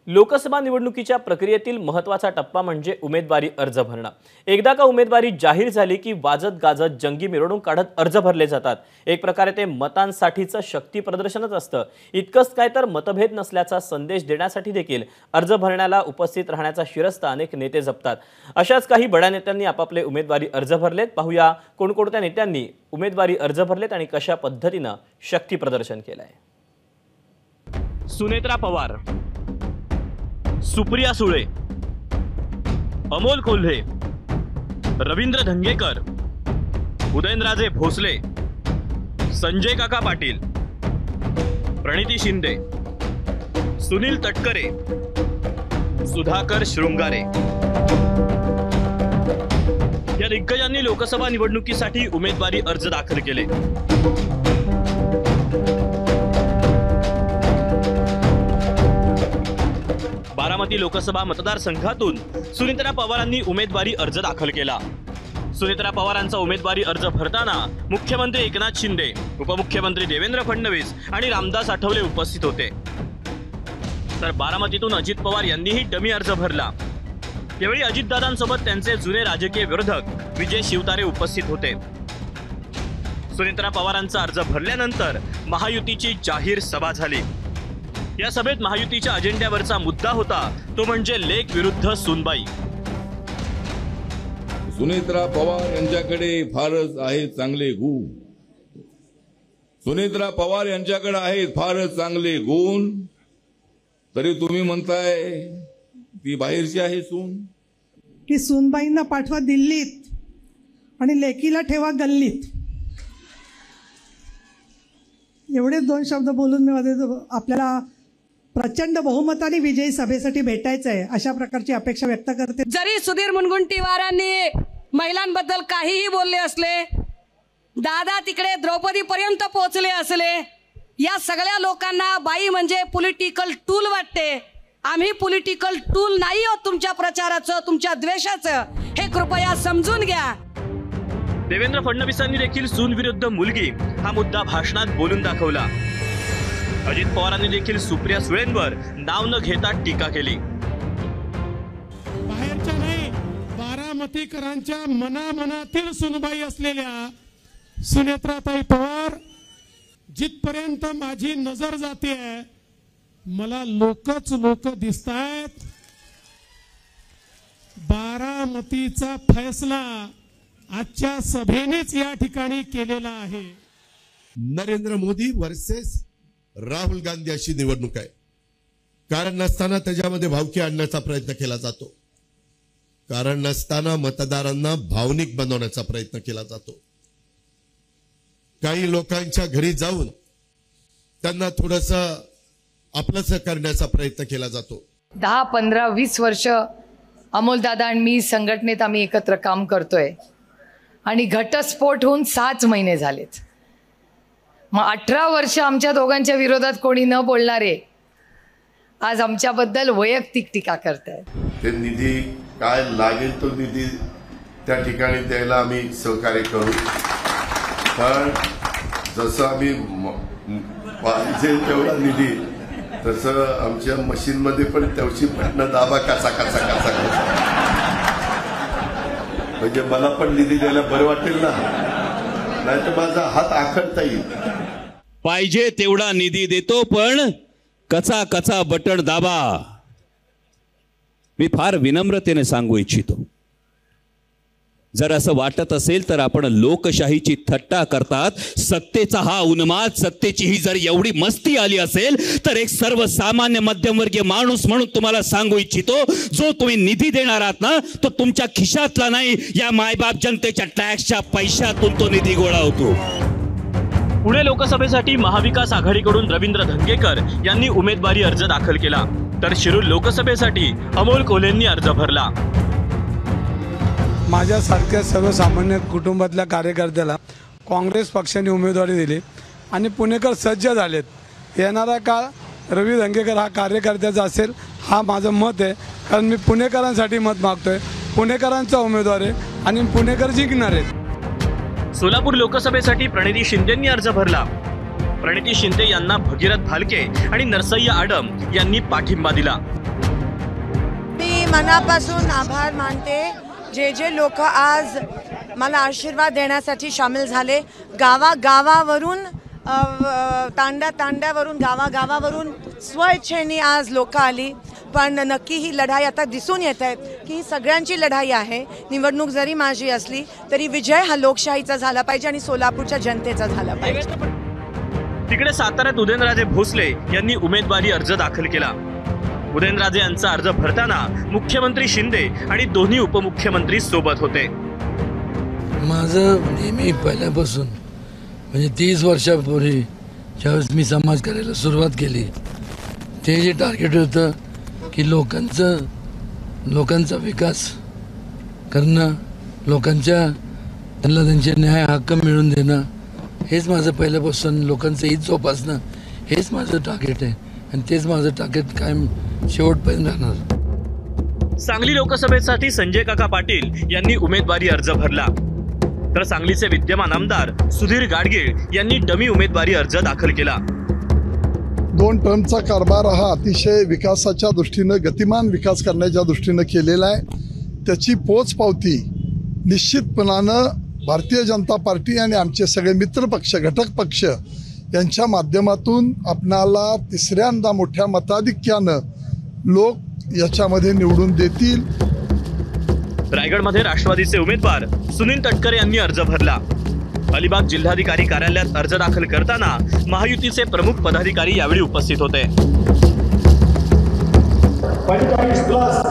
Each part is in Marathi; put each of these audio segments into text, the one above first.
लोकसभा निवडणुकीच्या प्रक्रियेतील महत्त्वाचा टप्पा म्हणजे उमेदवारी अर्ज भरणं। एकदा का उमेदवारी जाहीर झाली की वाजत गाजत जंगी मिरवणूक काढत अर्ज भरले जातात। एक प्रकारे ते मतांसाठीचं शक्ती प्रदर्शनच असतं। इतकंच काय तर मतभेद नसल्याचा संदेश देण्यासाठी देखील अर्ज भरण्याला उपस्थित राहण्याचा शिरस्ता अनेक नेते जपतात। अशाच काही बड्या नेत्यांनी आपापले उमेदवारी अर्ज भरलेत। पाहूया कोणकोणत्या नेत्यांनी उमेदवारी अर्ज भरलेत आणि कशा पद्धतीने शक्ती प्रदर्शन केलंय। सुनेत्रा पवार, सुप्रिया सुळे, अमोल कोल्हे, रवींद्र धंगेकर, उदयनराजे भोसले, संजय काका पाटील, प्रणिती शिंदे, सुनील तटकरे, सुधाकर शृंगारे या दिग्गजांनी लोकसभा निवडणुकीसाठी उमेदवारी अर्ज दाखल केले। बारामती लोकसभा मतदारसंघातून सुनेत्रा पवारांनी उमेदवारी अर्ज दाखल केला। सुनेत्रा पवारांचा उमेदवारी अर्ज भरताना मुख्यमंत्री एकनाथ शिंदे, उपमुख्यमंत्री देवेंद्र फडणवीस आणि रामदास आठवले उपस्थित होते। तर बारामतीतून अजित पवार यांनीही डमी अर्ज भरला। यावेळी अजितदादांसोबत त्यांचे जुने राजकीय विरोधक विजय शिवतारे उपस्थित होते। सुनेत्रा पवारांचा अर्ज भरल्यानंतर महायुतीची जाहीर सभा झाली। या सभेत महायुतीच्या अजेंड्यावरचा मुद्दा होता तो म्हणजे लेक विरुद्ध सूनबाई। सुनेत्रा पवार यांच्याकडे फारच आहे चांगले गुण। सुनेत्रा पवार यांच्याकडे आहेत फारच चांगले गुण, तरी तुम्ही म्हणताय ती बाहेरची आहे सून। की सूनबाईंना पाठवा दिल्लीत आणि लेकीला ठेवा गल्लीत। एवढे दोन शब्द बोलून मी आपल्याला प्रचंड बहुमताने विजयी सभेसाठी भेटायचं आहे अशा प्रकारची अपेक्षा व्यक्त करते। जरी सुधीर मुनगंटीवारांनी महिलांबद्दल काहीही बोलले असले, दादा तिकडे द्रौपदी पर्यंत पोहोचले असले, या सगळ्या लोकांना बाई म्हणजे पॉलिटिकल टूल वाटते। आम्ही पॉलिटिकल टूल नाही आहोत तुमच्या प्रचाराचं, तुमच्या द्वेषाचं, हे कृपया समजून घ्या। देवेंद्र फडणवीसांनी देखील सून विरुद्ध मुलगी हा मुद्दा भाषणात बोलून दाखवला। अजित पवारांनी देखील सुप्रिया सुळेंवर नाव न घेता टीका केली। बाहेरच्या नाही, बारामतीकरांच्या मनामनातील सुनबाई असलेल्या सुनेत्राताई पवार, जिथपर्यंत माझी नजर जाते मला लोक दिसतायत। बारामतीचा फैसला आजच्या सभेनेच या ठिकाणी केलेला आहे। नरेंद्र मोदी वर्सेस राहुल गांधी अशी निवडणूक आहे। कारण नसताना त्याच्यामध्ये भावकी आणण्याचा प्रयत्न केला जातो। कारण नसताना मतदारांना भावनिक बनवण्याचा प्रयत्न केला जातो। काही लोकांच्या घरी जाऊन त्यांना थोडंसं आपलंसं करण्याचा प्रयत्न केला जातो। 10, 15, 20 वर्ष अमोलदादा आणि मी संघटनेत आम्ही एकत्र काम करतोय आणि घटस्फोट होऊन 6 महिने झालेत। मग 18 वर्ष आमच्या दोघांच्या विरोधात कोणी न बोलणारे आज आमच्याबद्दल वैयक्तिक टीका करतायत। ते निधी काय लागेल तो निधी त्या ठिकाणी द्यायला आम्ही सहकार्य करू, पण जसं आम्ही पाहिजे तेवढा निधी तसं आमच्या मशीनमध्ये पण तेवढी बटणं दाबा काचा म्हणजे मला पण निधी द्यायला बरं वाटेल ना, नाही तर माझा हात आखडता येईल। पाहिजे तेवढा निधी देतो पण कचा कचा बटण दाबा। मी फार विनम्रतेने सांगू इच्छितो, जर असं वाटत असेल तर आपण लोकशाहीची थट्टा करतात, सत्तेचा हा उन्माद, सत्तेची ही जर एवढी मस्ती आली असेल तर एक सर्वसामान्य मध्यमवर्गीय माणूस म्हणून तुम्हाला सांगू इच्छितो, जो तुम्ही निधी देणार आहात ना तो तुमच्या खिशातला नाही, या मायबाप जनतेच्या टॅक्सच्या पैशातून तो निधी गोळा होतो। पुणे लोकसभेसाठी महाविकास आघाडीकडून रवींद्र धंगेकर यांनी उमेदवारी अर्ज दाखल केला, तर शिरूर लोकसभेसाठी अमोल कोल्हेंनी अर्ज भरला। माझ्यासारख्या सर्वसामान्य कुटुंबातल्या कार्यकर्त्याला काँग्रेस पक्षाने उमेदवारी दिली आणि पुणेकर सज्ज झालेत। येणारा काळ रवी धंगेकर हा कार्यकर्त्याचा असेल हा माझं मत आहे, कारण मी पुणेकरांसाठी मत मागतोय, पुणेकरांचा उमेदवार आहे आणि पुणेकर जिंकणार आहेत। सोलापूर लोकसभेसाठी प्रणिती शिंदेंनी अर्ज भरला। प्रणिती शिंदे यांना भगीरथ भालके आणि नरसय्या आडम यांनी पाठिंबा दिला। मनापासून आभार मानते जे जे लोक आज मला आशीर्वाद देण्यासाठी सामील झाले. गावागावावरून तांड्यावरून गावागावावरून स्वइच्छेने आज लोक आली. पण नक्की ही लढाई आता दिसून येत आहे की ही सगळ्यांची लढाई आहे. निवडणूक जरी माझी असली तरी विजय हा लोकशाहीचा झाला पाहिजे आणि सोलापूरच्या जनतेचा झाला पाहिजे. तिकडे साताऱ्यात उदयनराजे भोसले यांनी उमेदवारी अर्ज दाखल केला. उदयनराजे यांचा अर्ज भरताना मुख्यमंत्री शिंदे आणि दोन्ही उपमुख्यमंत्री सोबत होते. माझं नेहमी पहिल्यापासून म्हणजे 30 वर्षापूर्वी ज्यावेळेस मी समाज करायला सुरुवात केली ते जे टार्गेट होतं की लोकांचा विकास करणं, त्यांना त्यांचे न्याय हक्क मिळवून देणं, हेच माझं पहिल्यापासून लोकांचं हित जोपासणं हेच माझं टार्गेट आहे आणि तेच माझं टार्गेट कायम शेवटपर्यंत राहणार. सांगली लोकसभेसाठी संजय काका पाटील यांनी उमेदवारी अर्ज भरला, तर सांगलीचे विद्यमान आमदार सुधीर गाडगीळ यांनी डमी उमेदवारी अर्ज दाखल केला. 2 टर्मचा कारभार हा अतिशय विकासाच्या दृष्टीनं, गतिमान विकास करण्याच्या दृष्टीनं केलेला आहे. त्याची पोचपावती निश्चितपणानं भारतीय जनता पार्टी आणि आमचे सगळे मित्रपक्ष, घटक पक्ष यांच्या माध्यमातून आपणाला तिसऱ्यांदा मोठ्या मताधिक्यानं लोक याच्यामध्ये निवडून देतील. रायगडमध्ये राष्ट्रवादीचे उमेदवार सुनील तटकरे यांनी अर्ज भरला. अलिबाग जिल्हाधिकारी कार्यालयात अर्ज दाखल करताना महायुतीचे प्रमुख पदाधिकारी यावेळी उपस्थित होते. 45+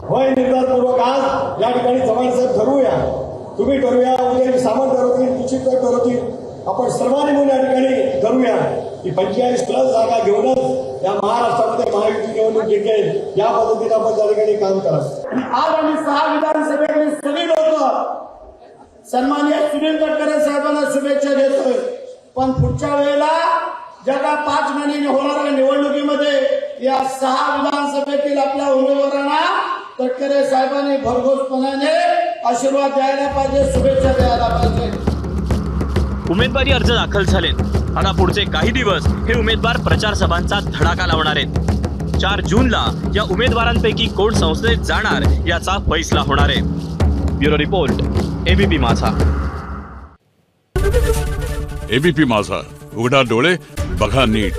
वय निर्धारपूर्वक आज या ठिकाणी जमानसाहेब ठरवूया, तुम्ही ठरवूया, उद्या सामंत ठरवतील, निश्चित ठरवतील, आपण सर्वांनी मिळून या ठिकाणी ठरवूया की 45+ जागा घेऊनच या महाराष्ट्रामध्ये महायुती निवडणूक जिंकेल. या पद्धतीने आपण त्या ठिकाणी काम करा. आज आम्ही 6 विधानसभेतले सगळे लोक सन्माननीय सुनील तटकरे साहेबांना शुभेच्छा देतोय. पण पुढच्या वेळेला ज्या 5 महिन्यांनी होणाऱ्या निवडणुकीमध्ये या 6 विधानसभेतील आपल्या उमेदवारांना तटकरे साहेबांनी भरघोसपणाने आशीर्वाद द्यायला पाहिजे, शुभेच्छा द्यायला पाहिजे. उमेदवारी अर्ज दाखल झालेत. आता पुढचे काही दिवस हे उमेदवार प्रचार सभांचा धडाका लावणार आहेत. 4 जूनला या उमेदवारांपैकी कोण संसदेत जाणार याचा फैसला होणार आहे. ब्युरो रिपोर्ट, एबीपी माझा. एबीपी माझा, उघडा डोळे बघा नीट.